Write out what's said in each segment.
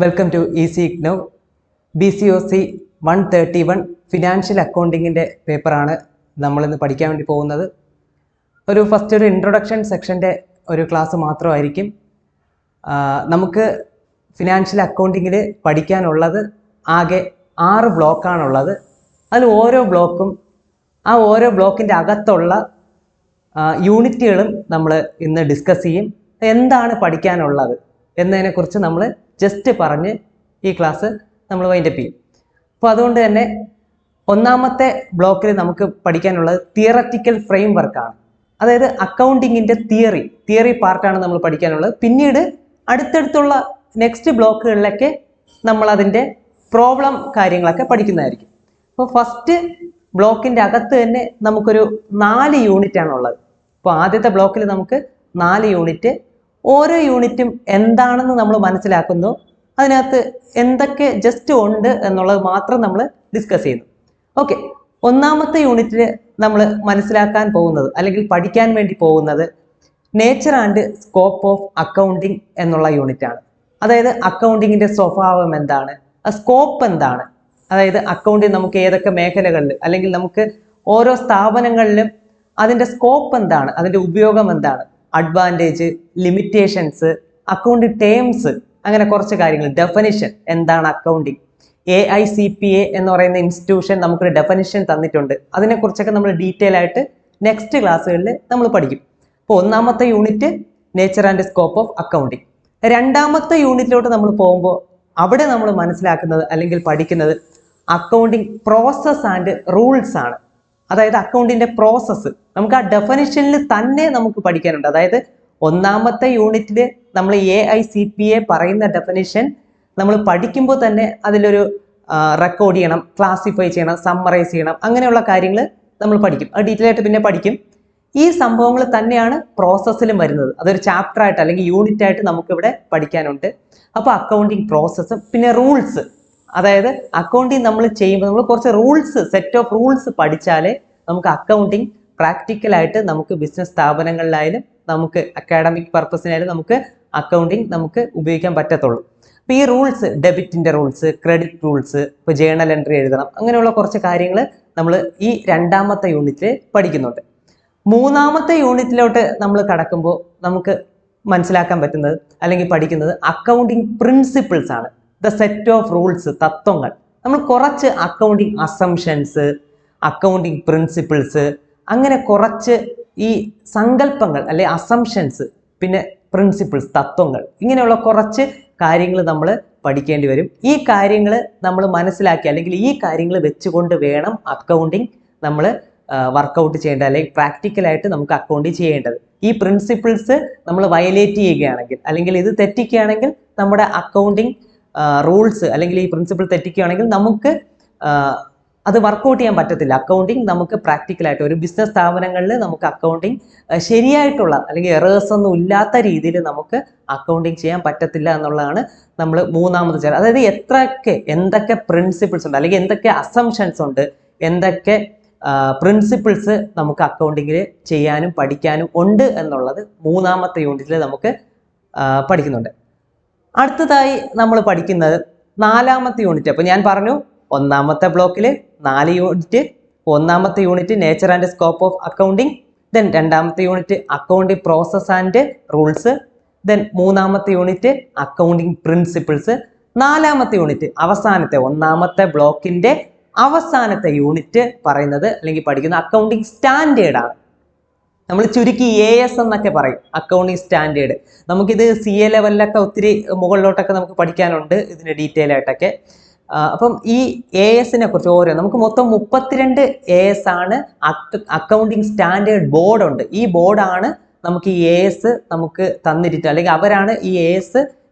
Welcome to easy IGNOU. BCOC 131 financial അക്കൗണ്ടിങ്ങിൻ്റെ പേപ്പറാണ് നമ്മളിന്ന് പഠിക്കാൻ വേണ്ടി പോകുന്നത്. ഫസ്റ്റ് ഒരു ഇൻട്രൊഡക്ഷൻ സെക്ഷൻ്റെ ഒരു ക്ലാസ് മാത്രമായിരിക്കും. നമുക്ക് ഫിനാൻഷ്യൽ അക്കൗണ്ടിങ്ങിൽ പഠിക്കാനുള്ളത് ആകെ 6 ബ്ലോക്കാണുള്ളത്. അതിൽ ഓരോ ബ്ലോക്കും ഓരോ ബ്ലോക്കിൻ്റെ അകത്തുള്ള യൂണിറ്റുകളും നമ്മൾ ഇന്ന് ഡിസ്കസ് ചെയ്യും. എന്താണ് പഠിക്കാനുള്ളത് എന്നതിനെക്കുറിച്ച് നമ്മൾ ജസ്റ്റ് പറഞ്ഞ് ഈ ക്ലാസ് നമ്മൾ വൈൻഡപ്പ് ചെയ്യും. അപ്പോൾ അതുകൊണ്ട് തന്നെ ഒന്നാമത്തെ ബ്ലോക്കിൽ നമുക്ക് പഠിക്കാനുള്ളത് തിയററ്റിക്കൽ ഫ്രെയിം വർക്കാണ്. അതായത് അക്കൗണ്ടിങ്ങിൻ്റെ തിയറി പാർട്ടാണ് നമ്മൾ പഠിക്കാനുള്ളത്. പിന്നീട് അടുത്തടുത്തുള്ള നെക്സ്റ്റ് ബ്ലോക്കുകളിലൊക്കെ നമ്മളതിൻ്റെ പ്രോബ്ലം കാര്യങ്ങളൊക്കെ പഠിക്കുന്നതായിരിക്കും. അപ്പോൾ ഫസ്റ്റ് ബ്ലോക്കിൻ്റെ അകത്ത് തന്നെ നമുക്കൊരു 4 യൂണിറ്റാണുള്ളത്. അപ്പോൾ ആദ്യത്തെ ബ്ലോക്കിൽ നമുക്ക് 4 യൂണിറ്റ്. ഓരോ യൂണിറ്റും എന്താണെന്ന് നമ്മൾ മനസ്സിലാക്കുന്നു. അതിനകത്ത് എന്തൊക്കെ ജസ്റ്റ് ഉണ്ട് എന്നുള്ളത് മാത്രം നമ്മൾ ഡിസ്കസ് ചെയ്യുന്നു. ഓക്കെ, ഒന്നാമത്തെ യൂണിറ്റിൽ നമ്മൾ മനസ്സിലാക്കാൻ പോകുന്നത് അല്ലെങ്കിൽ പഠിക്കാൻ വേണ്ടി പോകുന്നത് nature and scope of accounting എന്നുള്ള യൂണിറ്റാണ്. അതായത് അക്കൗണ്ടിങ്ങിൻ്റെ സ്വഭാവം എന്താണ്, സ്കോപ്പ് എന്താണ്, അതായത് അക്കൗണ്ടിങ് നമുക്ക് ഏതൊക്കെ മേഖലകളിൽ അല്ലെങ്കിൽ നമുക്ക് ഓരോ സ്ഥാപനങ്ങളിലും അതിൻ്റെ സ്കോപ്പ് എന്താണ്, അതിൻ്റെ ഉപയോഗം എന്താണ്, അഡ്വാൻറ്റേജ്, ലിമിറ്റേഷൻസ്, അക്കൗണ്ടിങ് ടേംസ്, അങ്ങനെ കുറച്ച് കാര്യങ്ങൾ, ഡെഫിനിഷൻ എന്താണ് അക്കൗണ്ടിങ്. AICPA എന്ന് പറയുന്ന ഇൻസ്റ്റിറ്റ്യൂഷൻ നമുക്കൊരു ഡെഫിനിഷൻ തന്നിട്ടുണ്ട്. അതിനെക്കുറിച്ചൊക്കെ നമ്മൾ ഡീറ്റെയിൽ ആയിട്ട് നെക്സ്റ്റ് ക്ലാസ്സുകളിൽ നമ്മൾ പഠിക്കും. അപ്പോൾ ഒന്നാമത്തെ unit nature and scope of accounting. രണ്ടാമത്തെ യൂണിറ്റിലോട്ട് നമ്മൾ പോകുമ്പോൾ അവിടെ നമ്മൾ മനസ്സിലാക്കുന്നത് അല്ലെങ്കിൽ പഠിക്കുന്നത് അക്കൗണ്ടിങ് പ്രോസസ് ആൻഡ് റൂൾസ് ആണ്. അതായത് അക്കൗണ്ടിൻ്റെ പ്രോസസ്സ് നമുക്ക് ആ ഡെഫിനിഷനിൽ തന്നെ നമുക്ക് പഠിക്കാനുണ്ട്. അതായത് ഒന്നാമത്തെ യൂണിറ്റിൽ നമ്മൾ AICPA പറയുന്ന ഡെഫിനിഷൻ നമ്മൾ പഠിക്കുമ്പോൾ തന്നെ അതിലൊരു റെക്കോർഡ് ചെയ്യണം, ക്ലാസിഫൈ ചെയ്യണം, സമ്മറൈസ് ചെയ്യണം, അങ്ങനെയുള്ള കാര്യങ്ങൾ നമ്മൾ പഠിക്കും. അത് ഡീറ്റെയിൽ ആയിട്ട് പിന്നെ പഠിക്കും. ഈ സംഭവങ്ങൾ തന്നെയാണ് പ്രോസസ്സിലും വരുന്നത്. അതൊരു ചാപ്റ്റർ ആയിട്ട് അല്ലെങ്കിൽ യൂണിറ്റ് ആയിട്ട് നമുക്കിവിടെ പഠിക്കാനുണ്ട്. അപ്പോൾ അക്കൗണ്ടിങ് പ്രോസസ്സും പിന്നെ റൂൾസ്, അതായത് അക്കൗണ്ടിങ് നമ്മൾ ചെയ്യുമ്പോൾ നമ്മൾ കുറച്ച് റൂൾസ്, സെറ്റ് ഓഫ് റൂൾസ് പഠിച്ചാലേ നമുക്ക് അക്കൗണ്ടിങ് പ്രാക്ടിക്കലായിട്ട് നമുക്ക് ബിസിനസ് സ്ഥാപനങ്ങളിലായാലും നമുക്ക് അക്കാഡമിക് പർപ്പസിനായാലും നമുക്ക് അക്കൗണ്ടിങ് നമുക്ക് ഉപയോഗിക്കാൻ പറ്റത്തുള്ളൂ. അപ്പോൾ ഈ റൂൾസ്, ഡെബിറ്റിൻ്റെ റൂൾസ്, ക്രെഡിറ്റ് റൂൾസ്, ഇപ്പോൾ ജേണൽ എൻട്രി എഴുതണം, അങ്ങനെയുള്ള കുറച്ച് കാര്യങ്ങൾ നമ്മൾ ഈ രണ്ടാമത്തെ യൂണിറ്റിൽ പഠിക്കുന്നുണ്ട്. മൂന്നാമത്തെ യൂണിറ്റിലോട്ട് നമ്മൾ കടക്കുമ്പോൾ നമുക്ക് മനസ്സിലാക്കാൻ പറ്റുന്നത് അല്ലെങ്കിൽ പഠിക്കുന്നത് അക്കൗണ്ടിങ് പ്രിൻസിപ്പിൾസ് ആണ്. ദ സെറ്റ് ഓഫ് റൂൾസ്, തത്വങ്ങൾ. നമ്മൾ കുറച്ച് അക്കൗണ്ടിങ് അസംഷൻസ്, അക്കൗണ്ടിങ് പ്രിൻസിപ്പിൾസ്, അങ്ങനെ കുറച്ച് ഈ സങ്കല്പങ്ങൾ അല്ലെ അസംഷൻസ്, പിന്നെ പ്രിൻസിപ്പിൾസ്, തത്വങ്ങൾ, ഇങ്ങനെയുള്ള കുറച്ച് കാര്യങ്ങൾ നമ്മൾ പഠിക്കേണ്ടി വരും. ഈ കാര്യങ്ങൾ നമ്മൾ മനസ്സിലാക്കി അല്ലെങ്കിൽ ഈ കാര്യങ്ങൾ വെച്ചുകൊണ്ട് വേണം അക്കൗണ്ടിങ് നമ്മൾ വർക്കൗട്ട് ചെയ്യേണ്ടത് അല്ലെങ്കിൽ പ്രാക്ടിക്കലായിട്ട് നമുക്ക് അക്കൗണ്ടിങ് ചെയ്യേണ്ടത്. ഈ പ്രിൻസിപ്പിൾസ് നമ്മൾ വയലേറ്റ് ചെയ്യുകയാണെങ്കിൽ അല്ലെങ്കിൽ ഇത് തെറ്റിക്കുകയാണെങ്കിൽ നമ്മുടെ അക്കൗണ്ടിങ് റൂൾസ് അല്ലെങ്കിൽ ഈ പ്രിൻസിപ്പിൾ തെറ്റിക്കുകയാണെങ്കിൽ നമുക്ക് അത് വർക്കൗട്ട് ചെയ്യാൻ പറ്റത്തില്ല. അക്കൗണ്ടിങ് നമുക്ക് പ്രാക്ടിക്കലായിട്ട് ഒരു ബിസിനസ് സ്ഥാപനങ്ങളിൽ നമുക്ക് അക്കൗണ്ടിങ് ശരിയായിട്ടുള്ള അല്ലെങ്കിൽ എറേഴ്സ് ഒന്നും ഇല്ലാത്ത രീതിയിൽ നമുക്ക് അക്കൗണ്ടിങ് ചെയ്യാൻ പറ്റത്തില്ല എന്നുള്ളതാണ് നമ്മൾ മൂന്നാമത് ചേർത്ത്. അതായത് എന്തൊക്കെ പ്രിൻസിപ്പിൾസ് ഉണ്ട് അല്ലെങ്കിൽ എന്തൊക്കെ അസംഷൻസ് ഉണ്ട്, എന്തൊക്കെ പ്രിൻസിപ്പിൾസ് നമുക്ക് അക്കൗണ്ടിങ്ങിൽ ചെയ്യാനും പഠിക്കാനും ഉണ്ട് എന്നുള്ളത് മൂന്നാമത്തെ യൂണിറ്റിൽ നമുക്ക് പഠിക്കുന്നുണ്ട്. അടുത്തതായി നമ്മൾ പഠിക്കുന്നത് നാലാമത്തെ യൂണിറ്റ്. അപ്പോൾ ഞാൻ പറഞ്ഞു ഒന്നാമത്തെ ബ്ലോക്കിൽ 4 യൂണിറ്റ്. ഒന്നാമത്തെ unit nature and scope of accounting, then രണ്ടാമത്തെ unit accounting process and rules, then മൂന്നാമത്തെ യൂണിറ്റ് അക്കൗണ്ടിങ് പ്രിൻസിപ്പിൾസ്, നാലാമത്തെ യൂണിറ്റ് അവസാനത്തെ ഒന്നാമത്തെ ബ്ലോക്കിന്റെ അവസാനത്തെ യൂണിറ്റ് പറയുന്നത് അല്ലെങ്കിൽ പഠിക്കുന്ന അക്കൗണ്ടിങ് സ്റ്റാൻഡേർഡ് ആണ്. നമ്മൾ ചുരുക്കി AS എന്നൊക്കെ പറയും, അക്കൗണ്ടിങ് സ്റ്റാൻഡേർഡ്. നമുക്കിത് CA ലെവലിലൊക്കെ ഒത്തിരി മുകളിലോട്ടൊക്കെ നമുക്ക് പഠിക്കാനുണ്ട് ഇതിന് ഡീറ്റെയിൽ ആയിട്ടൊക്കെ. അപ്പം ഈ ASനെ കുറിച്ച് നമുക്ക് മൊത്തം 32 AS ആണ്. അക്കൗണ്ടിങ് സ്റ്റാൻഡേർഡ് ബോർഡ് ഉണ്ട്. ഈ ബോർഡാണ് നമുക്ക് ഈ AS നമുക്ക് തന്നിട്ട് അല്ലെങ്കിൽ അവരാണ് ഈ AS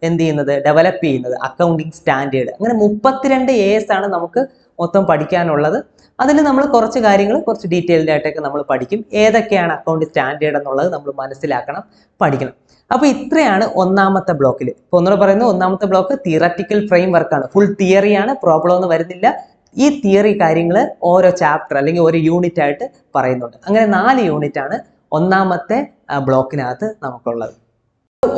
എന്ത് ചെയ്യുന്നത്, ഡെവലപ്പ് ചെയ്യുന്നത്, അക്കൗണ്ടിങ് സ്റ്റാൻഡേർഡ്. അങ്ങനെ 32 AS ആണ് നമുക്ക് മൊത്തം പഠിക്കാനുള്ളത്. അതിൽ നമ്മൾ കുറച്ച് കാര്യങ്ങൾ കുറച്ച് ഡീറ്റെയിൽഡ് ആയിട്ടൊക്കെ നമ്മൾ പഠിക്കും. ഏതൊക്കെയാണ് അക്കൗണ്ടിങ് സ്റ്റാൻഡേർഡ് എന്നുള്ളത് നമ്മൾ മനസ്സിലാക്കണം, പഠിക്കണം. അപ്പോൾ ഇത്രയാണ് ഒന്നാമത്തെ ബ്ലോക്കിൽ. ഇപ്പോൾ ഒന്നുകൂടെ പറയുന്നത്, ഒന്നാമത്തെ ബ്ലോക്ക് തിയററ്റിക്കൽ ഫ്രെയിം വർക്കാണ്, ഫുൾ തിയറിയാണ്, പ്രോബ്ലം ഒന്നും വരുന്നില്ല. ഈ തിയറി കാര്യങ്ങൾ ഓരോ ചാപ്റ്റർ അല്ലെങ്കിൽ ഒരു യൂണിറ്റ് ആയിട്ട് പറയുന്നുണ്ട്. അങ്ങനെ 4 യൂണിറ്റ് ആണ് ഒന്നാമത്തെ ബ്ലോക്കിനകത്ത് നമുക്കുള്ളത്.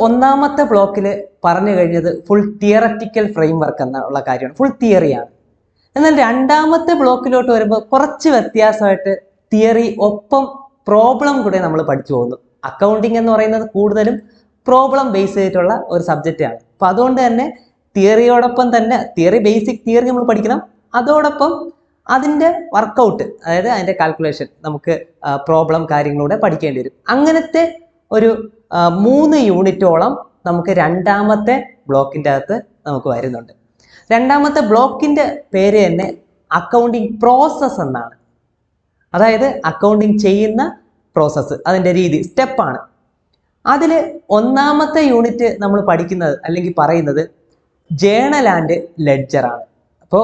ഒന്നാമത്തെ ബ്ലോക്കിൽ പറഞ്ഞു കഴിഞ്ഞത് ഫുൾ തിയററ്റിക്കൽ ഫ്രെയിം വർക്ക് എന്നുള്ള കാര്യമാണ്, ഫുൾ തിയറിയാണ്. എന്നാൽ രണ്ടാമത്തെ ബ്ലോക്കിലോട്ട് വരുമ്പോൾ കുറച്ച് വ്യത്യാസമായിട്ട് തിയറി ഒപ്പം പ്രോബ്ലം കൂടെ നമ്മൾ പഠിച്ചു പോകുന്നു. അക്കൗണ്ടിങ് എന്ന് പറയുന്നത് കൂടുതലും പ്രോബ്ലം ബേസ് ചെയ്തിട്ടുള്ള ഒരു സബ്ജക്റ്റാണ്. അപ്പം അതുകൊണ്ട് തന്നെ തിയറിയോടൊപ്പം തന്നെ ബേസിക് തിയറി നമ്മൾ പഠിക്കണം, അതോടൊപ്പം അതിൻ്റെ വർക്കൗട്ട്, അതായത് അതിൻ്റെ കാൽക്കുലേഷൻ നമുക്ക് പ്രോബ്ലം കാര്യങ്ങളിലൂടെ പഠിക്കേണ്ടി വരും. അങ്ങനത്തെ ഒരു 3 യൂണിറ്റോളം നമുക്ക് രണ്ടാമത്തെ ബ്ലോക്കിൻ്റെ അകത്ത് നമുക്ക് വരുന്നുണ്ട്. രണ്ടാമത്തെ ബ്ലോക്കിൻ്റെ പേര് തന്നെ അക്കൗണ്ടിങ് പ്രോസസ്സ് എന്നാണ്. അതായത് അക്കൗണ്ടിങ് ചെയ്യുന്ന പ്രോസസ്സ്, അതിൻ്റെ രീതി, സ്റ്റെപ്പാണ്. അതിൽ ഒന്നാമത്തെ യൂണിറ്റ് നമ്മൾ പഠിക്കുന്നത് അല്ലെങ്കിൽ പറയുന്നത് ജേണൽ ആൻഡ് ലെഡ്ജറാണ്. അപ്പോൾ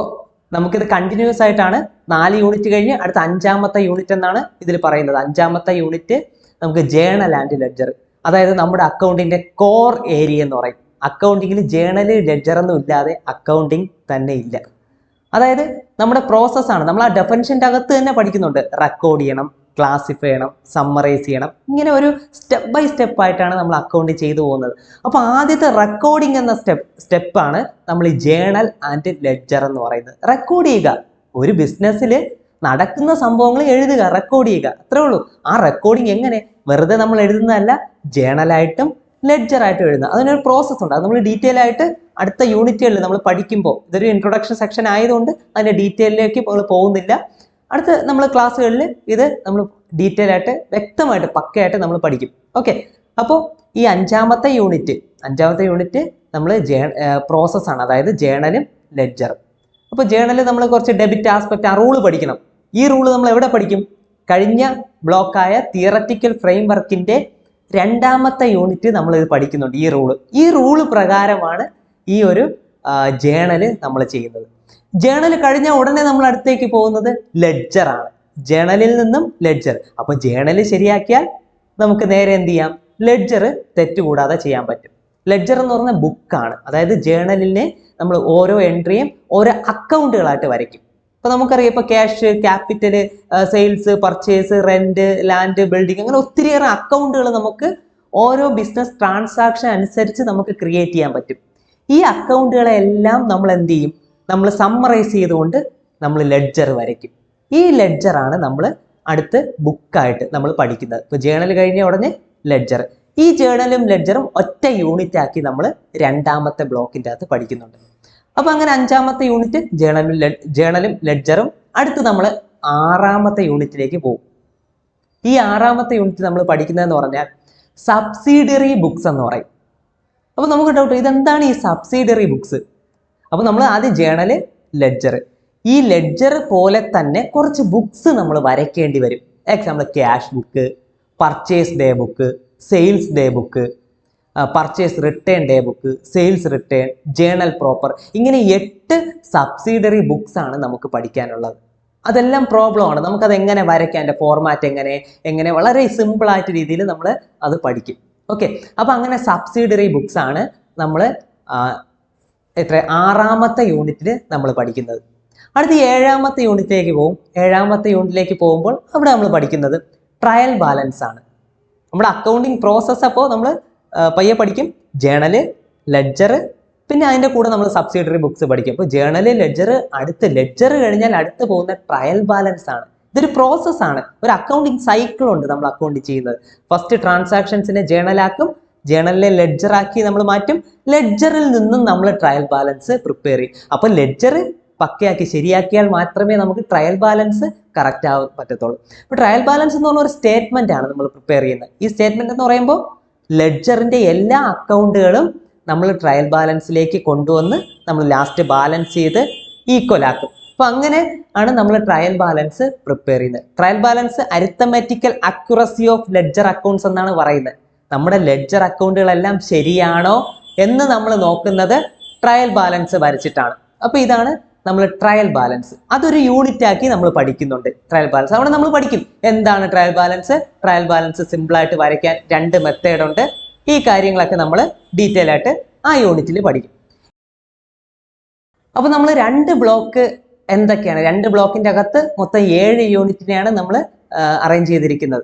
നമുക്കിത് കണ്ടിന്യൂസ് ആയിട്ടാണ് 4 യൂണിറ്റ് കഴിഞ്ഞ് അടുത്ത 5ാമത്തെ യൂണിറ്റ് എന്നാണ് ഇതിൽ പറയുന്നത്. 5ാമത്തെ യൂണിറ്റ് നമുക്ക് ജേണൽ ആൻഡ് ലെഡ്ജർ, അതായത് നമ്മുടെ അക്കൗണ്ടിൻ്റെ കോർ ഏരിയ എന്ന് പറയും. അക്കൗണ്ടിങ്ങിൽ ജേണൽ ലെഡ്ജർ ഒന്നും ഇല്ലാതെ അക്കൗണ്ടിങ് തന്നെ ഇല്ല. അതായത് നമ്മുടെ പ്രോസസ്സാണ്, നമ്മൾ ആ ഡെഫിനിഷൻ്റെ അകത്ത് തന്നെ പഠിക്കുന്നുണ്ട്. റെക്കോർഡ് ചെയ്യണം, ക്ലാസിഫൈ ചെയ്യണം, സമ്മറൈസ് ചെയ്യണം, ഇങ്ങനെ ഒരു സ്റ്റെപ്പ് ബൈ സ്റ്റെപ്പ് ആയിട്ടാണ് നമ്മൾ അക്കൗണ്ട് ചെയ്തു പോകുന്നത്. അപ്പോൾ ആദ്യത്തെ റെക്കോർഡിംഗ് എന്ന സ്റ്റെപ്പാണ് നമ്മൾ ഈ ജേണൽ ആൻഡ് ലെഡ്ജർ എന്ന് പറയുന്നത്. റെക്കോർഡ് ചെയ്യുക, ഒരു ബിസിനസ്സിൽ നടക്കുന്ന സംഭവങ്ങൾ എഴുതുക, റെക്കോർഡ് ചെയ്യുക, അത്രേ ഉള്ളൂ. ആ റെക്കോർഡിങ് എങ്ങനെ, വെറുതെ നമ്മൾ എഴുതുന്നതല്ല, ജേണലായിട്ടും ലെഡ്ജറായിട്ടും എഴുതുന്നത്. അതിനൊരു പ്രോസസ്സ് ഉണ്ട്. അത് നമ്മൾ ഡീറ്റെയിൽ ആയിട്ട് അടുത്ത യൂണിറ്റുകളിൽ നമ്മൾ പഠിക്കുമ്പോൾ, ഇതൊരു ഇൻട്രൊഡക്ഷൻ സെക്ഷൻ ആയതുകൊണ്ട് അതിൻ്റെ ഡീറ്റെയിലേക്ക് നമ്മൾ പോകുന്നില്ല. അടുത്ത നമ്മൾ ക്ലാസ്സുകളിൽ ഇത് നമ്മൾ ഡീറ്റെയിൽ ആയിട്ട് വ്യക്തമായിട്ട് പക്കയായിട്ട് നമ്മൾ പഠിക്കും. ഓക്കെ, അപ്പോൾ ഈ 5ാമത്തെ യൂണിറ്റ് നമ്മൾ പ്രോസസ്സാണ്, അതായത് ജേണലും ലെഡ്ജറും. അപ്പോൾ ജേണൽ നമ്മൾ കുറച്ച് ഡെബിറ്റ് ആസ്പെക്ട്, ആ റൂള് പഠിക്കണം. ഈ റൂള് നമ്മൾ എവിടെ പഠിക്കും? കഴിഞ്ഞ ബ്ലോക്കായ തിയററ്റിക്കൽ ഫ്രെയിം വർക്കിൻ്റെ 2ാമത്തെ യൂണിറ്റ് നമ്മൾ ഇത് പഠിക്കുന്നുണ്ട്. ഈ റൂള് പ്രകാരമാണ് ഈ ഒരു ജേണല് നമ്മൾ ചെയ്യുന്നത്. ജേണൽ കഴിഞ്ഞ ഉടനെ നമ്മൾ അടുത്തേക്ക് പോകുന്നത് ലെഡ്ജറാണ്. ജേണലിൽ നിന്നും ലെഡ്ജർ. അപ്പോൾ ജേണൽ ശരിയാക്കിയാൽ നമുക്ക് നേരെ എന്ത് ചെയ്യാം? ലെഡ്ജർ തെറ്റുകൂടാതെ ചെയ്യാൻ പറ്റും. ലെഡ്ജർ എന്ന് പറഞ്ഞ ബുക്കാണ്. അതായത് ജേണലിനെ നമ്മൾ ഓരോ എൻട്രിയും ഓരോ അക്കൗണ്ടുകളായിട്ട് വരയ്ക്കും. ഇപ്പോൾ നമുക്കറിയാം, ഇപ്പോൾ cash, capital, sales, purchase, rent, land, building, അങ്ങനെ ഒത്തിരിയേറെ അക്കൗണ്ടുകൾ നമുക്ക് ഓരോ ബിസിനസ് ട്രാൻസാക്ഷൻ അനുസരിച്ച് നമുക്ക് ക്രിയേറ്റ് ചെയ്യാൻ പറ്റും. ഈ അക്കൗണ്ടുകളെല്ലാം നമ്മൾ എന്ത് ചെയ്യും? നമ്മൾ സമ്മറൈസ് ചെയ്തുകൊണ്ട് നമ്മൾ ലെഡ്ജർ വരയ്ക്കും. ഈ ലെഡ്ജറാണ് നമ്മൾ അടുത്ത് ബുക്കായിട്ട് നമ്മൾ പഠിക്കുന്നത്. ഇപ്പോൾ ജേണൽ കഴിഞ്ഞ ഉടനെ ലെഡ്ജർ. ഈ ജേണലും ലെഡ്ജറും ഒറ്റ യൂണിറ്റ് ആക്കി നമ്മൾ 2ാമത്തെ ബ്ലോക്കിൻ്റെ അകത്ത് പഠിക്കുന്നുണ്ട്. അപ്പോൾ അങ്ങനെ 5ാമത്തെ യൂണിറ്റ് ജേണലും ലെഡ്ജറും. അടുത്ത് നമ്മൾ 6ാമത്തെ യൂണിറ്റിലേക്ക് പോകും. ഈ 6ാമത്തെ യൂണിറ്റ് നമ്മൾ പഠിക്കുന്നതെന്ന് പറഞ്ഞാൽ സബ്സിഡിയറി ബുക്സ് എന്ന് പറയും. അപ്പോൾ നമുക്ക് ഡൗട്ട്, ഇതെന്താണ് ഈ സബ്സിഡിയറി ബുക്സ്? അപ്പോൾ നമ്മൾ ആദ്യം ജേണല്, ലെഡ്ജർ. ഈ ലെഡ്ജർ പോലെ തന്നെ കുറച്ച് ബുക്സ് നമ്മൾ വരയ്ക്കേണ്ടി വരും. Example cash book, purchase day book, sales day book, purchase return day book, sales return, journal proper, ഇങ്ങനെ 8 സബ്സിഡിയറി ബുക്സ് ആണ് നമുക്ക് പഠിക്കാനുള്ളത്. അതെല്ലാം പ്രോബ്ലമാണ്. നമുക്കത് എങ്ങനെ വരയ്ക്കാം, എൻ്റെ ഫോർമാറ്റ് എങ്ങനെ വളരെ സിമ്പിളായിട്ട് രീതിയിൽ നമ്മൾ അത് പഠിക്കും. ഓക്കെ, അപ്പോൾ അങ്ങനെ സബ്സിഡിയറി ബുക്സ് ആണ് നമ്മൾ 6ാമത്തെ യൂണിറ്റിൽ നമ്മൾ പഠിക്കുന്നത്. അടുത്ത 7ാമത്തെ യൂണിറ്റിലേക്ക് പോകും. 7ാമത്തെ യൂണിറ്റിലേക്ക് പോകുമ്പോൾ അവിടെ നമ്മൾ പഠിക്കുന്നത് ട്രയൽ ബാലൻസ് ആണ്. നമ്മുടെ അക്കൗണ്ടിങ് പ്രോസസ്സ് അപ്പോൾ നമ്മൾ പയ്യെ പഠിക്കും. ജേണല്, ലെഡ്ജർ, പിന്നെ അതിൻ്റെ കൂടെ നമ്മൾ സബ്സിഡിയറി ബുക്സ് പഠിക്കും. അപ്പോൾ ജേണല്, ലെഡ്ജർ, അടുത്ത് ലെഡ്ജർ കഴിഞ്ഞാൽ അടുത്ത് പോകുന്ന ട്രയൽ ബാലൻസ് ആണ്. ഇതൊരു പ്രോസസ്സാണ്, ഒരു അക്കൗണ്ടിങ് സൈക്കിളുണ്ട് നമ്മൾ അക്കൗണ്ട് ചെയ്യുന്നത്. ഫസ്റ്റ് ട്രാൻസാക്ഷൻസിനെ ജേണലാക്കും, ജേണലിലെ ലെഡ്ജറാക്കി നമ്മൾ മാറ്റും, ലെഡ്ജറിൽ നിന്നും നമ്മൾ ട്രയൽ ബാലൻസ് പ്രിപ്പയർ ചെയ്യും. അപ്പോൾ ലെഡ്ജർ പക്കയാക്കി ശരിയാക്കിയാൽ മാത്രമേ നമുക്ക് ട്രയൽ ബാലൻസ് കറക്റ്റ് ആവാൻ പറ്റത്തുള്ളൂ. അപ്പോൾ ട്രയൽ ബാലൻസ് എന്ന് പറഞ്ഞ ഒരു സ്റ്റേറ്റ്മെന്റ് ആണ് നമ്മൾ പ്രിപ്പയർ ചെയ്യുന്നത്. ഈ സ്റ്റേറ്റ്മെന്റ് എന്ന് പറയുമ്പോൾ ലെഡ്ജറിന്റെ എല്ലാ അക്കൗണ്ടുകളും നമ്മൾ ട്രയൽ ബാലൻസിലേക്ക് കൊണ്ടുവന്ന് നമ്മൾ ലാസ്റ്റ് ബാലൻസ് ചെയ്ത് ഈക്വൽ ആക്കും. അപ്പോൾ അങ്ങനെ ആണ് നമ്മൾ ട്രയൽ ബാലൻസ് പ്രിപ്പയർ ചെയ്യുന്നത്. Trial balance arithmetical accuracy of ledger accounts എന്നാണ് പറയുന്നത്. നമ്മുടെ ലെഡ്ജർ അക്കൗണ്ടുകളെല്ലാം ശരിയാണോ എന്ന് നമ്മൾ നോക്കുന്നത് ട്രയൽ ബാലൻസ് വരച്ചിട്ടാണ്. അപ്പോൾ ഇതാണ് നമ്മൾ ട്രയൽ ബാലൻസ്. അതൊരു യൂണിറ്റ് ആക്കി നമ്മൾ പഠിക്കുന്നുണ്ട്. ട്രയൽ ബാലൻസ് അവിടെ നമ്മൾ പഠിക്കും എന്താണ് ട്രയൽ ബാലൻസ്. ട്രയൽ ബാലൻസ് സിമ്പിളായിട്ട് വരയ്ക്കാൻ 2 മെത്തേഡ് ഉണ്ട്. ഈ കാര്യങ്ങളൊക്കെ നമ്മൾ ഡീറ്റെയിൽ ആയിട്ട് ആ യൂണിറ്റിൽ പഠിക്കും. അപ്പോൾ നമ്മൾ 2 ബ്ലോക്ക് എന്തൊക്കെയാണ്, 2 ബ്ലോക്കിൻ്റെ അകത്ത് മൊത്തം 7 യൂണിറ്റിനെയാണ് നമ്മൾ അറേഞ്ച് ചെയ്തിരിക്കുന്നത്.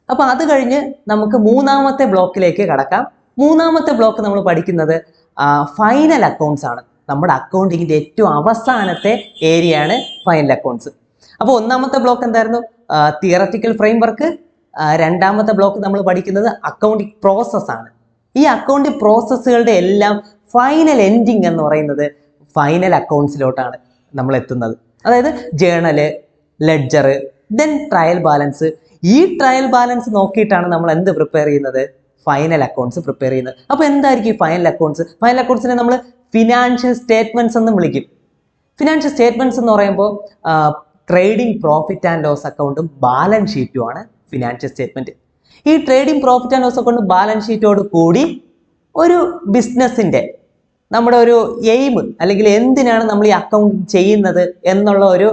അപ്പോൾ അത് കഴിഞ്ഞ് നമുക്ക് 3ാമത്തെ ബ്ലോക്കിലേക്ക് കടക്കാം. മൂന്നാമത്തെ ബ്ലോക്ക് നമ്മൾ പഠിക്കുന്നത് ഫൈനൽ അക്കൗണ്ട്സ് ആണ്. നമ്മുടെ അക്കൗണ്ടിങ്ങിന്റെ ഏറ്റവും അവസാനത്തെ ഏരിയയാണ് ഫൈനൽ അക്കൗണ്ട്സ്. അപ്പോൾ ഒന്നാമത്തെ ബ്ലോക്ക് എന്തായിരുന്നു? Theoretical framework. രണ്ടാമത്തെ ബ്ലോക്ക് നമ്മൾ പഠിക്കുന്നത് അക്കൗണ്ടിങ് പ്രോസസ് ആണ്. ഈ അക്കൗണ്ടിങ് പ്രോസസ്സുകളുടെ എല്ലാം ഫൈനൽ എൻഡിങ് എന്ന് പറയുന്നത് ഫൈനൽ അക്കൗണ്ട്സിലോട്ടാണ് നമ്മൾ എത്തുന്നത്. അതായത് journal, ledger, then trial balance. ഈ ട്രയൽ ബാലൻസ് നോക്കിയിട്ടാണ് നമ്മൾ എന്ത് പ്രിപ്പയർ ചെയ്യുന്നത്? ഫൈനൽ അക്കൗണ്ട്സ് പ്രിപ്പയർ ചെയ്യുന്നത്. അപ്പോൾ എന്തായിരിക്കും ഫൈനൽ അക്കൗണ്ട്സ്? ഫൈനൽ അക്കൗണ്ട്സിനെ നമ്മൾ ഫിനാൻഷ്യൽ സ്റ്റേറ്റ്മെന്റ്സ് എന്നും വിളിക്കും. ഫിനാൻഷ്യൽ സ്റ്റേറ്റ്മെന്റ്സ് എന്ന് പറയുമ്പോൾ ട്രേഡിംഗ് പ്രോഫിറ്റ് ആൻഡ് ലോസ് അക്കൗണ്ടും ബാലൻസ് ഷീറ്റും ആണ് ഫിനാൻഷ്യൽ സ്റ്റേറ്റ്മെന്റ്. ഈ ട്രേഡിംഗ് പ്രോഫിറ്റ് ആൻഡ് ലോസ് അക്കൗണ്ടും ബാലൻസ് ഷീറ്റോട് കൂടി ഒരു ബിസിനസിന്റെ നമ്മുടെ ഒരു എയിം അല്ലെങ്കിൽ എന്തിനാണ് നമ്മൾ ഈ അക്കൗണ്ടിങ് ചെയ്യുന്നത് എന്നുള്ള ഒരു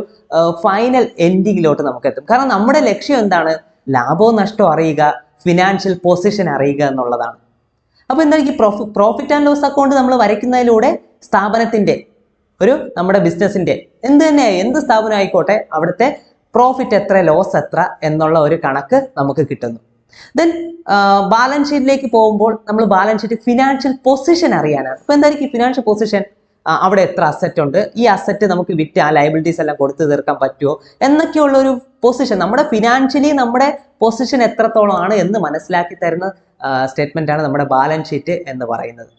ഫൈനൽ എൻഡിങ്ങിലോട്ട് നമുക്ക് എത്തും. കാരണം നമ്മുടെ ലക്ഷ്യം എന്താണ്? ലാഭവും നഷ്ടവും അറിയുക, ഫിനാൻഷ്യൽ പൊസിഷൻ അറിയുക എന്നുള്ളതാണ്. അപ്പോൾ എന്തായിരിക്കും പ്രോഫിറ്റ് ആൻഡ് ലോസ് അക്കൗണ്ട് നമ്മൾ വരയ്ക്കുന്നതിലൂടെ സ്ഥാപനത്തിന്റെ നമ്മുടെ ബിസിനസിന്റെ എന്ത് സ്ഥാപനം ആയിക്കോട്ടെ അവിടുത്തെ പ്രോഫിറ്റ് എത്ര, ലോസ് എത്ര എന്നുള്ള ഒരു കണക്ക് നമുക്ക് കിട്ടുന്നു. ദെൻ ബാലൻസ് ഷീറ്റിലേക്ക് പോകുമ്പോൾ നമ്മൾ ബാലൻസ് ഷീറ്റ് ഫിനാൻഷ്യൽ പൊസിഷൻ അറിയാനാണ്. അപ്പോൾ എന്തായിരിക്കും ഫിനാൻഷ്യൽ പൊസിഷൻ? അവിടെ എത്ര അസറ്റ് ഉണ്ട്, ഈ അസറ്റ് നമുക്ക് വിറ്റ് ആ ലയബിലിറ്റീസ് എല്ലാം കൊടുത്തു തീർക്കാൻ പറ്റുമോ എന്നൊക്കെയുള്ള ഒരു പൊസിഷൻ, നമ്മുടെ ഫിനാൻഷ്യലി നമ്മുടെ പൊസിഷൻ എത്രത്തോളം ആണ് എന്ന് മനസ്സിലാക്കി തരുന്ന സ്റ്റേറ്റ്മെന്റ് ആണ് നമ്മുടെ ബാലൻസ് ഷീറ്റ് എന്ന് പറയുന്നത്.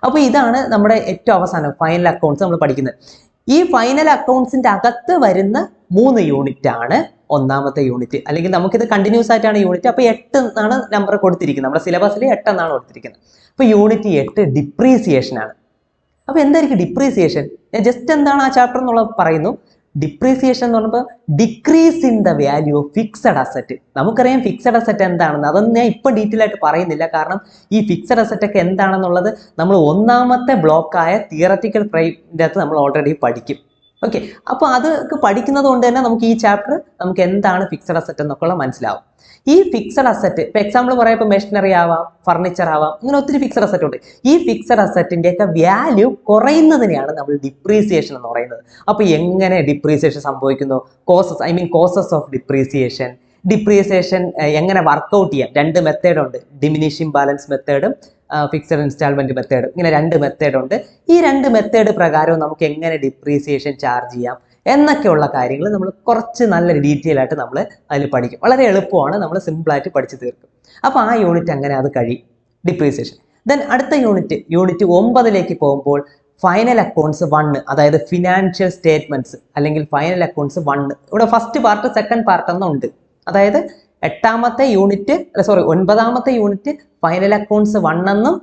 അപ്പോൾ ഇതാണ് നമ്മുടെ ഏറ്റവും അവസാനം ഫൈനൽ അക്കൗണ്ട്സ് നമ്മൾ പഠിക്കുന്നത്. ഈ ഫൈനൽ അക്കൗണ്ട്സിന്റെ അകത്ത് വരുന്ന 3 യൂണിറ്റ് ആണ് ഒന്നാമത്തെ യൂണിറ്റ്. അല്ലെങ്കിൽ നമുക്കിത് കണ്ടിന്യൂസ് ആയിട്ടാണ് യൂണിറ്റ്. അപ്പോൾ 8 എന്നാണ് നമ്പർ കൊടുത്തിരിക്കുന്നത്. നമ്മുടെ സിലബസിൽ 8 എന്നാണ് കൊടുത്തിരിക്കുന്നത്. അപ്പോൾ യൂണിറ്റ് 8 ഡിപ്രീസിയേഷൻ ആണ്. അപ്പോൾ എന്തായിരിക്കും ഡിപ്രീസിയേഷൻ? ജസ്റ്റ് എന്താണ് ആ ചാപ്റ്റർ എന്നുള്ളത് പറയുന്നു. ഡിപ്രീസിയേഷൻ എന്ന് പറയുമ്പോൾ decrease in the value of fixed asset. നമുക്കറിയാം ഫിക്സഡ് അസറ്റ് എന്താണെന്ന്. അതൊന്നും ഞാൻ ഇപ്പം ഡീറ്റെയിൽ ആയിട്ട് പറയുന്നില്ല. കാരണം ഈ ഫിക്സഡ് അസറ്റ് ഒക്കെ എന്താണെന്നുള്ളത് നമ്മൾ ഒന്നാമത്തെ ബ്ലോക്കായ തിയററ്റിക്കൽ ഫ്രെയിമിൻ്റെ അകത്ത് നമ്മൾ ഓൾറെഡി പഠിക്കും. ഓക്കെ, അപ്പോൾ അതൊക്കെ പഠിക്കുന്നത് കൊണ്ട് തന്നെ നമുക്ക് ഈ ചാപ്റ്റർ നമുക്ക് എന്താണ് ഫിക്സഡ് അസറ്റ് എന്നൊക്കെ മനസ്സിലാവും. ഈ ഫിക്സഡ് അസറ്റ് ഇപ്പോൾ എക്സാമ്പിൾ പറയാം, ഇപ്പോൾ മെഷീനറി ആവാം, ഫർണിച്ചർ ആവാം, അങ്ങനെ ഒത്തിരി ഫിക്സഡ് അസറ്റ് ഉണ്ട്. ഈ ഫിക്സഡ് അസറ്റിൻ്റെയൊക്കെ വാല്യൂ കുറയുന്നതിനെയാണ് നമ്മൾ ഡിപ്രീസിയേഷൻ എന്ന് പറയുന്നത്. അപ്പോൾ എങ്ങനെ ഡിപ്രീസിയേഷൻ സംഭവിക്കുന്നു? Causes of depreciation. ഡിപ്രീസിയേഷൻ എങ്ങനെ വർക്കൗട്ട് ചെയ്യാം? 2 മെത്തേഡ് ഉണ്ട്. ഡിമിനിഷിംഗ് ബാലൻസ് മെത്തേഡും ഫിക്സഡ് ഇൻസ്റ്റാൾമെന്റ് മെത്തേഡ്. ഇങ്ങനെ 2 മെത്തേഡ് ഉണ്ട്. ഈ 2 മെത്തേഡ് പ്രകാരവും നമുക്ക് എങ്ങനെ ഡിപ്രീസിയേഷൻ ചാർജ് ചെയ്യാം എന്നൊക്കെയുള്ള കാര്യങ്ങൾ നമ്മൾ കുറച്ച് നല്ല ഡീറ്റെയിൽ ആയിട്ട് നമ്മൾ അതിൽ പഠിക്കും. വളരെ എളുപ്പമാണ്, നമ്മൾ സിമ്പിളായിട്ട് പഠിച്ചു തീർക്കും. അപ്പോൾ ആ യൂണിറ്റ് അങ്ങനെ അത് കഴിയും, ഡിപ്രീസിയേഷൻ. ദെൻ അടുത്ത യൂണിറ്റ് 9ലേക്ക് പോകുമ്പോൾ ഫൈനൽ അക്കൗണ്ട്സ് 1, അതായത് ഫിനാൻഷ്യൽ സ്റ്റേറ്റ്മെന്റ്സ് അല്ലെങ്കിൽ ഫൈനൽ അക്കൗണ്ട്സ് 1. ഇവിടെ ഫസ്റ്റ് പാർട്ട്, സെക്കൻഡ് പാർട്ട് എന്നുണ്ട്. അതായത് 9ാമത്തെ യൂണിറ്റ് ഫൈനൽ അക്കൗണ്ട്സ് 1 എന്നും